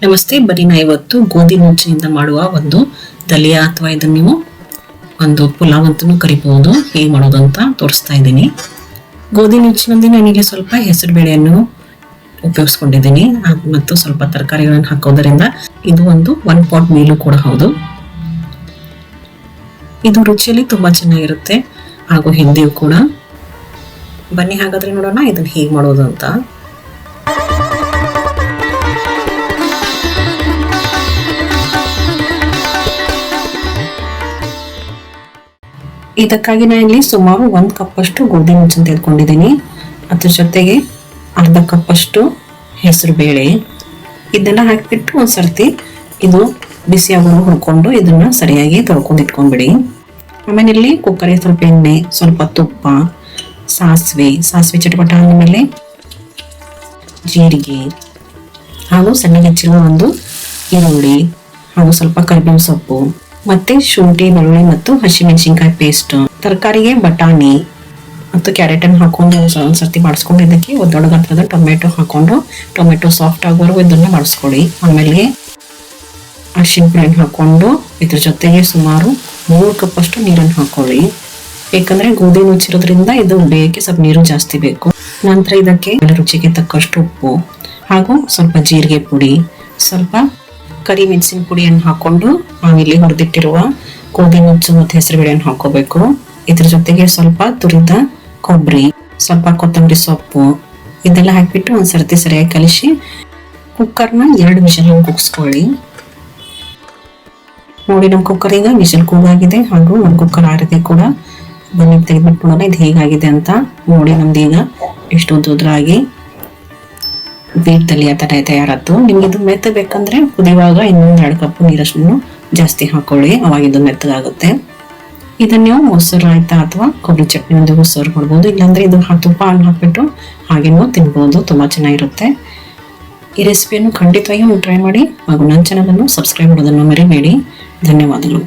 ನಮಸ್ತೆ. ಬರೀ ನಾ ಇವತ್ತು ಗೋಧಿ ನುಚ್ಚಿನಿಂದ ಮಾಡುವ ಒಂದು ದಲಿಯಾ ಅಥವಾ ಇದನ್ನು ನೀವು ಒಂದು ಪುಲಾವ್ ಅಂತಲೂ ಕರಿಬಹುದು, ಹೇಗೆ ಮಾಡೋದು ಅಂತ ತೋರಿಸ್ತಾ ಇದ್ದೀನಿ. ಗೋಧಿ ನುಚ್ಚಿನಲ್ಲಿ ನನಗೆ ಸ್ವಲ್ಪ ಹೆಸರು ಬೇಳೆಯನ್ನು ಉಪಯೋಗಿಸ್ಕೊಂಡಿದ್ದೀನಿ ಮತ್ತು ಸ್ವಲ್ಪ ತರಕಾರಿಗಳನ್ನು ಹಾಕೋದರಿಂದ ಇದು ಒಂದು 1 ಪಾಟ್ ಮೀಲು ಕೂಡ ಹೌದು. ಇದು ರುಚಿಯಲ್ಲಿ ತುಂಬಾ ಚೆನ್ನಾಗಿರುತ್ತೆ ಹಾಗೂ ಹೆಲ್ದಿಯೂ ಕೂಡ. ಬನ್ನಿ ಹಾಗಾದ್ರೆ ನೋಡೋಣ ಇದನ್ನು ಹೇಗೆ ಮಾಡೋದು ಅಂತ. ಇದಕ್ಕಾಗಿ ನಾನು ಇಲ್ಲಿ ಸುಮಾರು 1 ಕಪ್ ಅಷ್ಟು ಗೋಧಿ ನುಚ್ಚನ್ನು ತೆಗೆದುಕೊಂಡಿದ್ದೀನಿ. ಅದ್ರ ಜೊತೆಗೆ ಅರ್ಧ ಕಪ್ ಅಷ್ಟು ಹೆಸರು ಬೇಳೆ, ಇದನ್ನ ಹಾಕಿಬಿಟ್ಟು ಒಂದ್ಸರ್ತಿ ಇದು ಬಿಸಿ ಆಗೋರು ಹುರ್ಕೊಂಡು ಇದನ್ನ ಸರಿಯಾಗಿ ತೊಳ್ಕೊಂಡು ಇಟ್ಕೊಂಡ್ಬಿಡಿ. ಆಮೇಲೆ ಇಲ್ಲಿ ಕುಕ್ಕರ್ಗೆ ಸ್ವಲ್ಪ ಎಣ್ಣೆ, ಸ್ವಲ್ಪ ತುಪ್ಪ, ಸಾಸಿವೆ ಚಟಪಟ ಆದಮೇಲೆ ಜೀರಿಗೆ ಹಾಗೂ ಸಣ್ಣಗೆ ಹೆಚ್ಚಿರುವ ಒಂದು ಈರುಳ್ಳಿ ಹಾಗೂ ಸ್ವಲ್ಪ ಕರಿಬೇವು ಸೊಪ್ಪು ಮತ್ತೆ ಶುಂಠಿ, ಬೆಳ್ಳುಳ್ಳಿ ಮತ್ತು ಹಸಿಮೆಣಸಿನಕಾಯಿ ಪೇಸ್ಟ್, ತರಕಾರಿಗೆ ಬಟಾಣಿ ಮತ್ತು ಕ್ಯಾರೆಟ್ ಅನ್ನು ಹಾಕೊಂಡು ಒಂದ್ಸರ್ತಿ ಮಾಡಿಸ್ಕೊಂಡು ಇದಕ್ಕೆ ದೊಡ್ಡ ಗಾತ್ರದ ಟೊಮೆಟೊ ಹಾಕೊಂಡು ಟೊಮೆಟೊ ಸಾಫ್ಟ್ ಆಗೋವರೆಗೂ ಇದನ್ನ ಮಾಡಿಸ್ಕೊಳ್ಳಿ. ಆಮೇಲೆ ಅರಿಶಿನ ಪುಡಿ ಹಾಕೊಂಡು ಇದ್ರ ಜೊತೆಗೆ ಸುಮಾರು 3 ಕಪ್ ಅಷ್ಟು ನೀರನ್ನು ಹಾಕೊಳ್ಳಿ. ಯಾಕಂದ್ರೆ ಗೋಧಿ ನುಚ್ಚಿರೋದ್ರಿಂದ ಇದು ಬೇಯಕ್ಕೆ ಸ್ವಲ್ಪ ನೀರು ಜಾಸ್ತಿ ಬೇಕು. ನಂತರ ಇದಕ್ಕೆ ರುಚಿಗೆ ತಕ್ಕಷ್ಟು ಉಪ್ಪು ಹಾಗೂ ಸ್ವಲ್ಪ ಜೀರಿಗೆ ಪುಡಿ, ಸ್ವಲ್ಪ ಕರಿ ಮೆಣಸಿನ ಪುಡಿಯನ್ನು ಹಾಕೊಂಡು ನಾವಿಲ್ಲಿ ಹುರಿದಿಟ್ಟಿರುವ ಗೋಧಿ ನುಚ್ಚು ಮತ್ತು ಹೆಸರು ಬೇಳೆಯನ್ನು ಹಾಕೋಬೇಕು. ಇದ್ರ ಜೊತೆಗೆ ಸ್ವಲ್ಪ ತುರಿದ ಕೊಬ್ಬರಿ, ಸ್ವಲ್ಪ ಕೊತ್ತಂಬರಿ ಸೊಪ್ಪು ಇದೆಲ್ಲ ಹಾಕಿಬಿಟ್ಟು ಒಂದ್ಸರ್ತಿ ಸರಿಯಾಗಿ ಕಲಿಸಿ ಕುಕ್ಕರ್ನ 2 ವಿಷಲ್ ಕೂಗಿಸ್ಕೊಳ್ಳಿ. ನೋಡಿ, ನಮ್ಮ ಕುಕ್ಕರ್ ಈಗ ವಿಷಲ್ ಕೂಗಾಗಿದೆ ಹಾಗೂ ನಮ್ಮ ಕುಕ್ಕರ್ ಆರಿದೆ ಕೂಡ. ಬನ್ನಿ ತೆಗೆದ್ಬಿಟ್ಟು ನೋಡೋಣ ಇದು ಹೇಗಾಗಿದೆ ಅಂತ. ನೋಡಿ, ನಮ್ದು ಈಗ ಎಷ್ಟು ಉದ್ರಾಗಿ ಬೀಟ್ ದಲಿಯಾ ತರ ತಯಾರಾಯ್ತು. ನಿಮ್ಗೆ ಇದು ಮೆತ್ತ ಬೇಕಂದ್ರೆ ಕುದಿಯುವಾಗ ಇನ್ನೊಂದು 2 ಕಪ್ ನೀರಷ್ಟು ಜಾಸ್ತಿ ಹಾಕೊಳ್ಳಿ, ಅವಾಗ ಇದು ಮೆತ್ತಗಾಗುತ್ತೆ. ಇದನ್ನ ನೀವು ಮೊಸರು ರಾಯ್ತಾ ಅಥವಾ ಕೊಬ್ಬರಿ ಚಟ್ನಿಯೊಂದಿಗೂ ಸರ್ವ್ ಮಾಡ್ಬೋದು. ಇಲ್ಲಾಂದ್ರೆ ಇದು ತುಪ್ಪ ಹಣ್ಣು ಹಾಕ್ಬಿಟ್ಟು ಹಾಗೇನೂ ತಿನ್ಬೋದು, ತುಂಬಾ ಚೆನ್ನಾಗಿರುತ್ತೆ. ಈ ರೆಸಿಪಿಯನ್ನು ಖಂಡಿತವಾಗಿ ಟ್ರೈ ಮಾಡಿ ಹಾಗೂ ನನ್ನ ಚಾನಲ್ ಅನ್ನು ಸಬ್ಸ್ಕ್ರೈಬ್ ಮಾಡೋದನ್ನು ಮರಿಬೇಡಿ. ಧನ್ಯವಾದಗಳು.